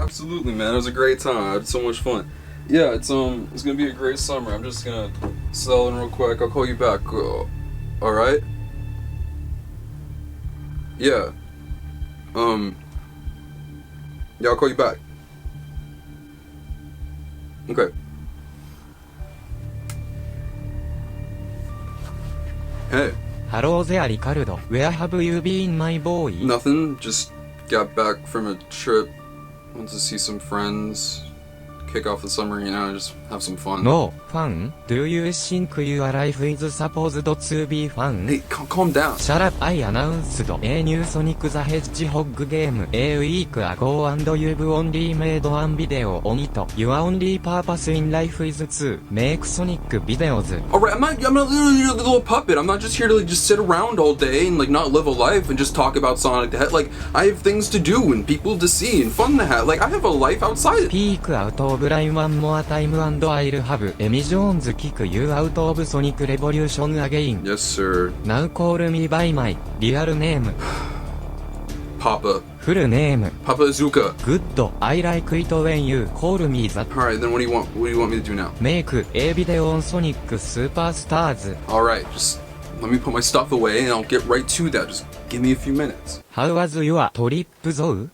Absolutely, man. It was a great time. I had so much fun. Yeah, it's gonna be a great summer. I'm just gonna settle in real quick. I'll call you back. All right? Yeah. Yeah, I'll call you back. Okay. Hey. Hello there, Ricardo. Where have you been, my boy? Nothing. Just got back from a trip. Went to see some friends. Kick off the summer, you know, just have some fun. No, fun? Do you think your life is supposed to be fun? Hey, calm down. Shut up, I announced a new Sonic the Hedgehog game a week ago and you've only made one video on it. Your only purpose in life is to make Sonic videos. Alright, I'm not literally a little puppet. I'm not just here to like just sit around all day and like not live a life and just talk about Sonic the Hedgehog. Like, I have things to do and people to see and fun to have. Like, I have a life outside it. Peek out of line one more time and I'll have Emmy Jones kick you out of Sonic Revolution again. Yes, sir. Now call me by my real name. Papa. Full name. Papa Iizuka. Good. I like it when you call me that. Alright, then what do you want me to do now? Make a video on Sonic Superstars. Alright, just let me put my stuff away and I'll get right to that. Just give me a few minutes. How was your trip though?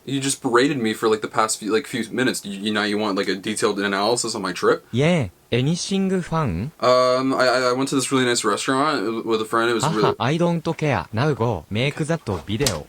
You just berated me for like the past few minutes. You now you want like a detailed analysis on my trip? Yeah. Anything fun? I went to this really nice restaurant with a friend. It was really... I don't care. Now go. Make that video.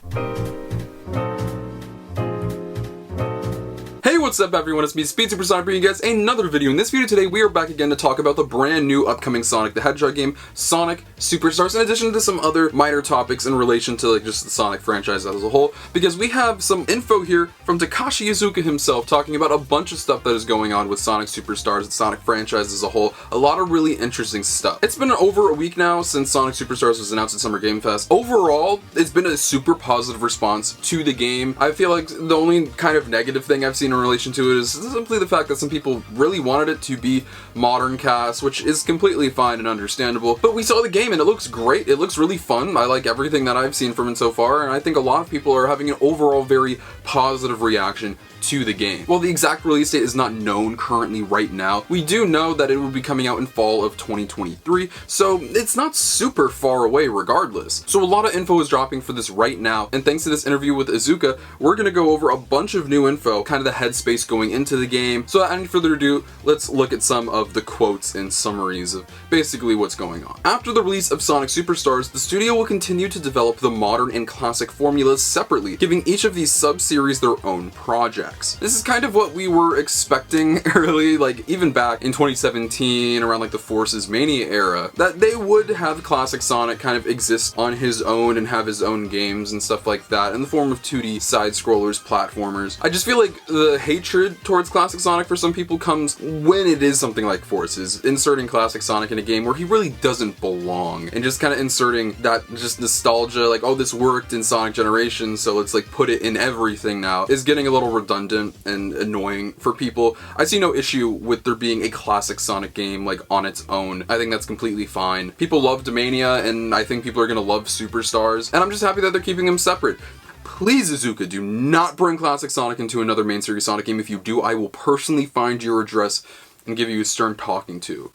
Hey, what's up everyone, it's me, SpeedSuperSonic, bringing you guys another video. In this video today, we are back again to talk about the brand new upcoming Sonic the Hedgehog game, Sonic Superstars, in addition to some other minor topics in relation to like just the Sonic franchise as a whole, because we have some info here from Takashi Iizuka himself talking about a bunch of stuff that is going on with Sonic Superstars and Sonic franchise as a whole. A lot of really interesting stuff. It's been over a week now since Sonic Superstars was announced at Summer Game Fest. Overall, it's been a super positive response to the game. I feel like the only kind of negative thing I've seen in relation to it is simply the fact that some people really wanted it to be modern cast, which is completely fine and understandable. But we saw the game and it looks great. It looks really fun. I like everything that I've seen from it so far, and I think a lot of people are having an overall very positive reaction to the game. While the exact release date is not known currently right now, we do know that it will be coming out in fall of 2023, so it's not super far away regardless. So a lot of info is dropping for this right now, and thanks to this interview with Iizuka, we're gonna go over a bunch of new info, kind of the headspace going into the game. So without any further ado, let's look at some of the quotes and summaries of basically what's going on. After the release of Sonic Superstars, the studio will continue to develop the modern and classic formulas separately, giving each of these sub-series their own project. This is kind of what we were expecting early, like even back in 2017, around like the Forces Mania era, that they would have classic Sonic kind of exist on his own and have his own games and stuff like that in the form of 2D side-scrollers, platformers. I just feel like the hatred towards classic Sonic for some people comes when it is something like Forces, inserting classic Sonic in a game where he really doesn't belong, and just kind of inserting that just nostalgia, like, oh, this worked in Sonic Generations, so let's like put it in everything now, is getting a little redundant and annoying for people. I see no issue with there being a classic Sonic game like on its own. I think that's completely fine. People loved Mania, and I think people are gonna love Superstars, and I'm just happy that they're keeping them separate. Please, Iizuka, do not bring classic Sonic into another main series Sonic game. If you do, I will personally find your address and give you a stern talking to.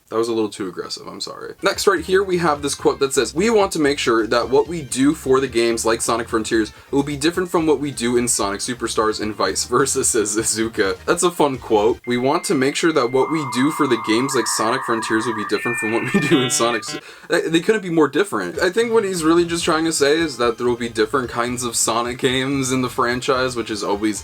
That was a little too aggressive, I'm sorry. Next right here we have this quote that says, "We want to make sure that what we do for the games like Sonic Frontiers will be different from what we do in Sonic Superstars and vice versa," says Iizuka. That's a fun quote. We want to make sure that what we do for the games like Sonic Frontiers will be different from what we do in Sonic. They couldn't be more different. I think what he's really just trying to say is that there will be different kinds of Sonic games in the franchise, which is always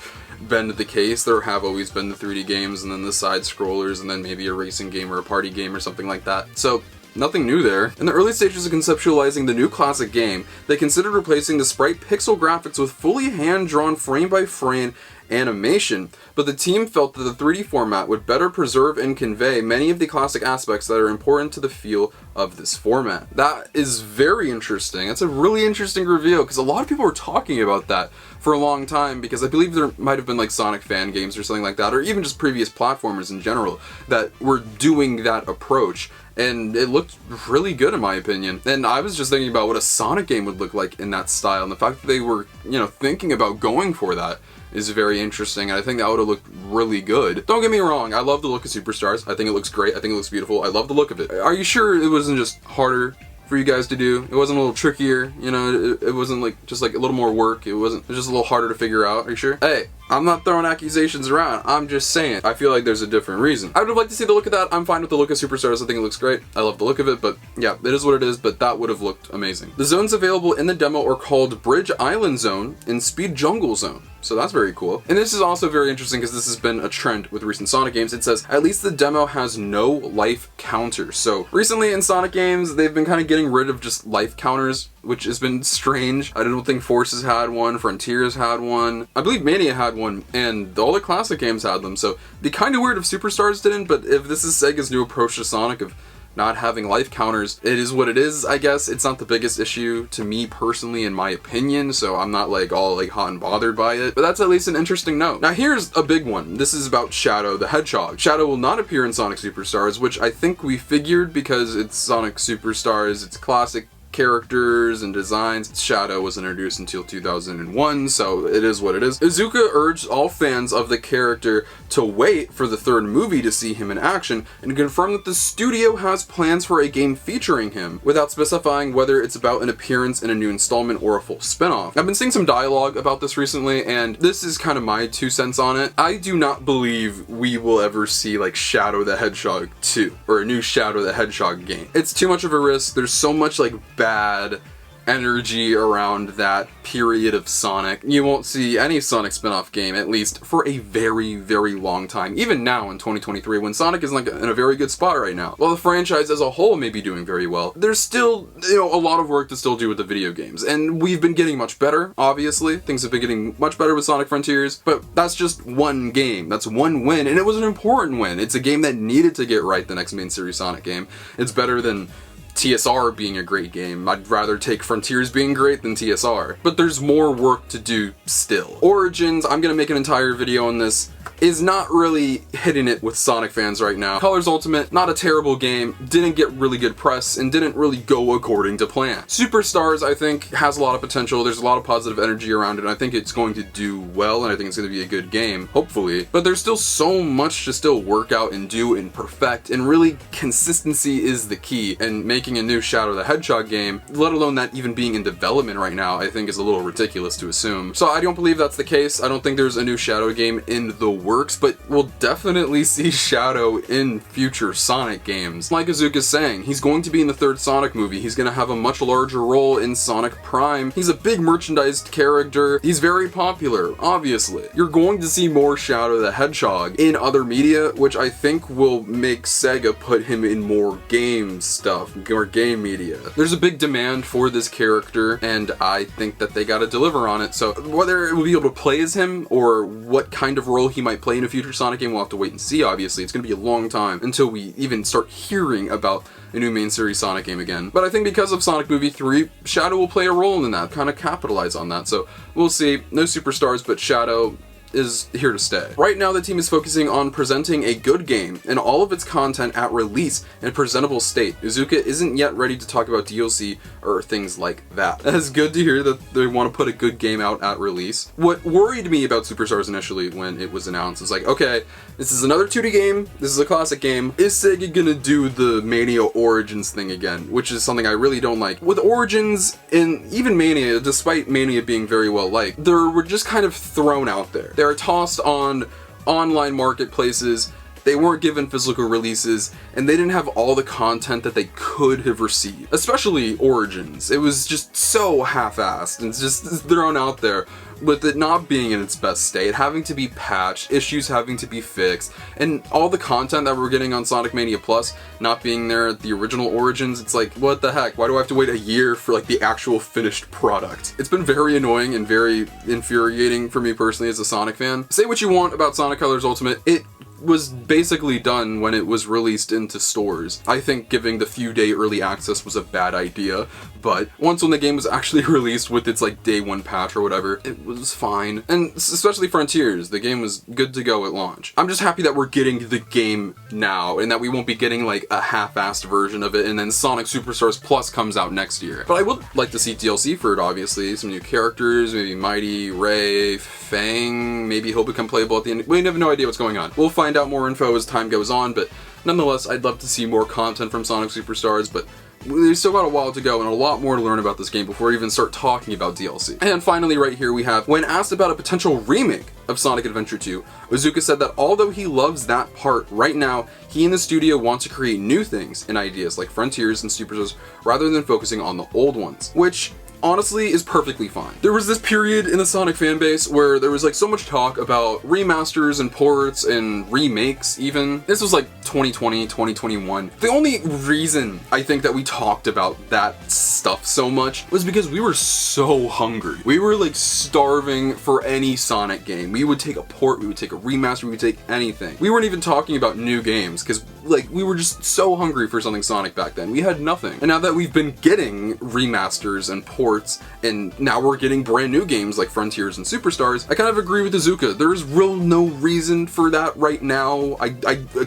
been the case. There have always been the 3D games and then the side scrollers and then maybe a racing game or a party game or something like that. So nothing new there. In the early stages of conceptualizing the new classic game, they considered replacing the sprite pixel graphics with fully hand-drawn frame-by-frame animation, but the team felt that the 3D format would better preserve and convey many of the classic aspects that are important to the feel of this format. That is very interesting. That's a really interesting reveal, because a lot of people were talking about that for a long time, because I believe there might have been like Sonic fan games or something like that, or even just previous platformers in general that were doing that approach, and it looked really good in my opinion. And I was just thinking about what a Sonic game would look like in that style, and the fact that they were, you know, thinking about going for that is very interesting, and I think that would have looked really good. Don't get me wrong, I love the look of Superstars. I think it looks great, I think it looks beautiful, I love the look of it. Are you sure it wasn't just harder for you guys to do? It wasn't a little trickier, you know, it wasn't like just like a little more work, it was just a little harder to figure out. Are you sure? Hey, I'm not throwing accusations around, I'm just saying, I feel like there's a different reason. I would have liked to see the look of that. I'm fine with the look of Superstars, I think it looks great. I love the look of it, but yeah, it is what it is, but that would have looked amazing. The zones available in the demo are called Bridge Island Zone and Speed Jungle Zone. So that's very cool. And this is also very interesting because this has been a trend with recent Sonic games. It says, at least the demo has no life counters. So recently in Sonic games, they've been kind of getting rid of just life counters, which has been strange. I don't think Forces had one, Frontiers had one, I believe Mania had one, and all the classic games had them. So it'd be kind of weird if Superstars didn't, but if this is Sega's new approach to Sonic of not having life counters, it is what it is, I guess. It's not the biggest issue to me personally, in my opinion, so I'm not like all like hot and bothered by it, but that's at least an interesting note. Now here's a big one. This is about Shadow the Hedgehog. Shadow will not appear in Sonic Superstars, which I think we figured because it's Sonic Superstars, it's classic characters and designs. Shadow was introduced until 2001, so it is what it is. Iizuka urged all fans of the character to wait for the third movie to see him in action, and confirmed that the studio has plans for a game featuring him, without specifying whether it's about an appearance in a new installment or a full spin-off. I've been seeing some dialogue about this recently, and this is kind of my 2 cents on it. I do not believe we will ever see like Shadow the Hedgehog 2, or a new Shadow the Hedgehog game. It's too much of a risk. There's so much like bad energy around that period of Sonic. You won't see any Sonic spin-off game, at least for a very, very long time. Even now in 2023, when Sonic is like in a very good spot right now. While the franchise as a whole may be doing very well, there's still, you know, a lot of work to still do with the video games. And we've been getting much better, obviously. Things have been getting much better with Sonic Frontiers, but that's just one game. That's one win, and it was an important win. It's a game that needed to get right the next main series Sonic game. It's better than TSR being a great game. I'd rather take Frontiers being great than TSR. But there's more work to do still. Origins, I'm gonna make an entire video on this, is not really hitting it with Sonic fans right now. Colors Ultimate, not a terrible game, didn't get really good press, and didn't really go according to plan. Superstars, I think, has a lot of potential. There's a lot of positive energy around it, and I think it's going to do well, and I think it's going to be a good game, hopefully. But there's still so much to still work out and do and perfect, and really consistency is the key. And making a new Shadow the Hedgehog game, let alone that even being in development right now, I think is a little ridiculous to assume. So I don't believe that's the case. I don't think there's a new Shadow game in the works, but we'll definitely see Shadow in future Sonic games. Like Iizuka's saying, he's going to be in the third Sonic movie. He's going to have a much larger role in Sonic Prime. He's a big merchandised character. He's very popular, obviously. You're going to see more Shadow the Hedgehog in other media, which I think will make Sega put him in more game stuff, more game media. There's a big demand for this character, and I think that they gotta deliver on it. So whether it will be able to play as him, or what kind of role he might play in a future Sonic game, we'll have to wait and see, obviously. It's gonna be a long time until we even start hearing about a new main series Sonic game again. But I think because of Sonic Movie 3, Shadow will play a role in that, kind of capitalize on that. So we'll see. No Superstars, but Shadow is here to stay. Right now, the team is focusing on presenting a good game and all of its content at release in a presentable state. Iizuka isn't yet ready to talk about DLC or things like that. It's good to hear that they want to put a good game out at release. What worried me about Superstars initially when it was announced was like, okay, this is another 2D game, this is a classic game, is Sega gonna do the Mania Origins thing again? Which is something I really don't like. With Origins, and even Mania, despite Mania being very well liked, they were just kind of thrown out there. They are tossed on online marketplaces they weren't given physical releases, and they didn't have all the content that they could have received. Especially Origins. It was just so half-assed and just thrown out there, with it not being in its best state, having to be patched, issues having to be fixed, and all the content that we're getting on Sonic Mania Plus not being there at the original Origins. It's like, what the heck? Why do I have to wait a year for like the actual finished product? It's been very annoying and very infuriating for me personally as a Sonic fan. Say what you want about Sonic Colors Ultimate, it was basically done when it was released into stores. I think giving the few day early access was a bad idea, but once when the game was actually released with its like day one patch or whatever, it was fine. And especially Frontiers, the game was good to go at launch. I'm just happy that we're getting the game now and that we won't be getting like a half-assed version of it and then Sonic Superstars Plus comes out next year. But I would like to see DLC for it, obviously. Some new characters, maybe Mighty, Ray, Fang, maybe he'll become playable at the end. We have no idea what's going on. We'll find out more info as time goes on, but nonetheless, I'd love to see more content from Sonic Superstars, but we've still got a while to go and a lot more to learn about this game before we even start talking about DLC. And finally right here we have, when asked about a potential remake of Sonic Adventure 2, Iizuka said that although he loves that part right now, he and the studio want to create new things and ideas like Frontiers and Superstars rather than focusing on the old ones, which honestly is perfectly fine. There was this period in the Sonic fanbase where there was like so much talk about remasters and ports and remakes even. This was like 2020, 2021. The only reason I think that we talked about that stuff so much was because we were so hungry. We were like starving for any Sonic game. We would take a port, we would take a remaster, we would take anything. We weren't even talking about new games because like we were just so hungry for something Sonic back then. We had nothing. And now that we've been getting remasters and ports, and now we're getting brand new games like Frontiers and Superstars, I kind of agree with Iizuka. There's real no reason for that right now. I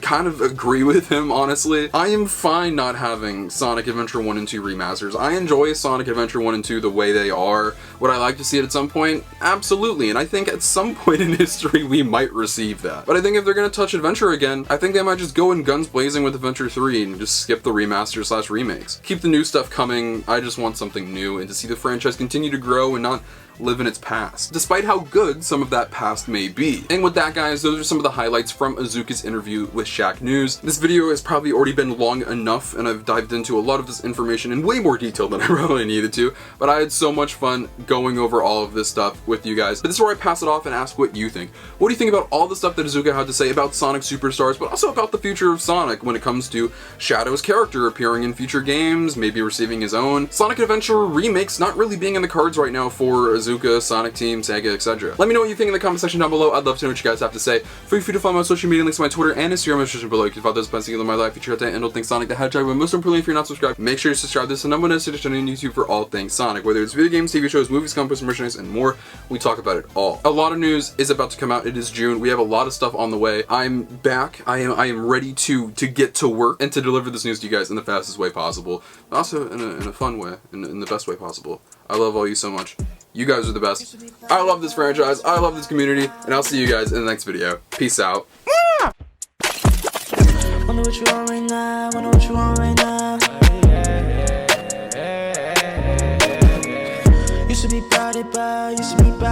kind of agree with him, honestly. I am fine not having Sonic Adventure 1 and 2 remasters. I enjoy Sonic Adventure 1 and 2 the way they are. Would I like to see it at some point? Absolutely, and I think at some point in history we might receive that. But I think if they're gonna touch Adventure again, I think they might just go in guns blazing with Adventure 3 and just skip the remasters / remakes. Keep the new stuff coming. I just want something new and to see the franchise continue to grow and not live in its past, despite how good some of that past may be. And with that, guys, those are some of the highlights from Iizuka's interview with Shack News. This video has probably already been long enough, and I've dived into a lot of this information in way more detail than I probably needed to, but I had so much fun going over all of this stuff with you guys. But this is where I pass it off and ask what you think. What do you think about all the stuff that Iizuka had to say about Sonic Superstars, but also about the future of Sonic when it comes to Shadow's character appearing in future games, maybe receiving his own Sonic Adventure remakes not really being in the cards right now for Iizuka, Sonic Team, Sega, etc. Let me know what you think in the comment section down below. I'd love to know what you guys have to say. Feel free to follow my social media links to my Twitter and Instagram in the description below. You can follow those best things in my life, feature at and don't think Sonic the Hedgehog, but most importantly, if you're not subscribed, make sure you subscribe to this and I'm going to on YouTube for all things Sonic, whether it's video games, TV shows, movies, comics, merchandise, and more. We talk about it all. A lot of news is about to come out. It is June. We have a lot of stuff on the way. I'm back. I am ready to get to work and to deliver this news to you guys in the fastest way possible. Also in a fun way, in the best way possible. I love all you so much. You guys are the best. I love this franchise. I love this community. And I'll see you guys in the next video. Peace out. Wonder what you want right now. Wonder what you want right now. Used to be body by, used to be body.